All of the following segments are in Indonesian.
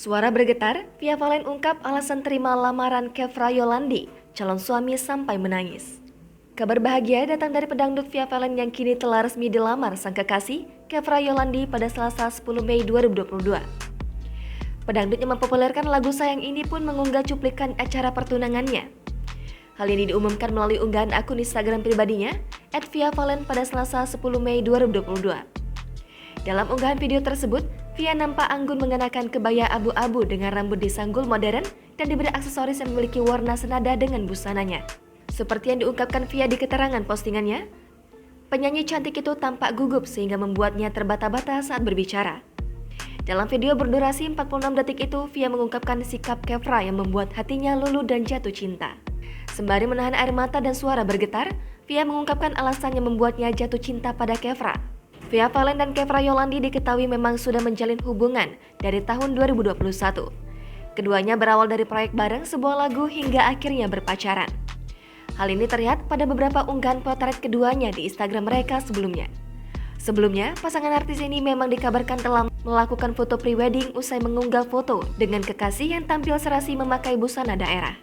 Suara bergetar, Via Valen ungkap alasan terima lamaran Kefra Yolandi, calon suami sampai menangis. Kabar bahagia datang dari pedangdut Via Valen yang kini telah resmi dilamar sang kekasih, Kefra Yolandi pada Selasa 10 Mei 2022. Pedangdut yang mempopulerkan lagu Sayang ini pun mengunggah cuplikan acara pertunangannya. Hal ini diumumkan melalui unggahan akun Instagram pribadinya, @viavalen pada Selasa 10 Mei 2022. Dalam unggahan video tersebut, Via nampak anggun mengenakan kebaya abu-abu dengan rambut disanggul modern dan diberi aksesoris yang memiliki warna senada dengan busananya. Seperti yang diungkapkan Via di keterangan postingannya, penyanyi cantik itu tampak gugup sehingga membuatnya terbata-bata saat berbicara. Dalam video berdurasi 46 detik itu, Via mengungkapkan sikap Kefra yang membuat hatinya luluh dan jatuh cinta. Sembari menahan air mata dan suara bergetar, Via mengungkapkan alasan yang membuatnya jatuh cinta pada Kefra. Via Valen dan Kefra Yolandi diketahui memang sudah menjalin hubungan dari tahun 2021. Keduanya berawal dari proyek bareng sebuah lagu hingga akhirnya berpacaran. Hal ini terlihat pada beberapa unggahan potret keduanya di Instagram mereka sebelumnya. Sebelumnya, pasangan artis ini memang dikabarkan telah melakukan foto prewedding usai mengunggah foto dengan kekasih yang tampil serasi memakai busana daerah.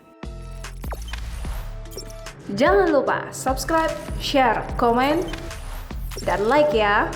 Jangan lupa subscribe, share, komen, dan like ya.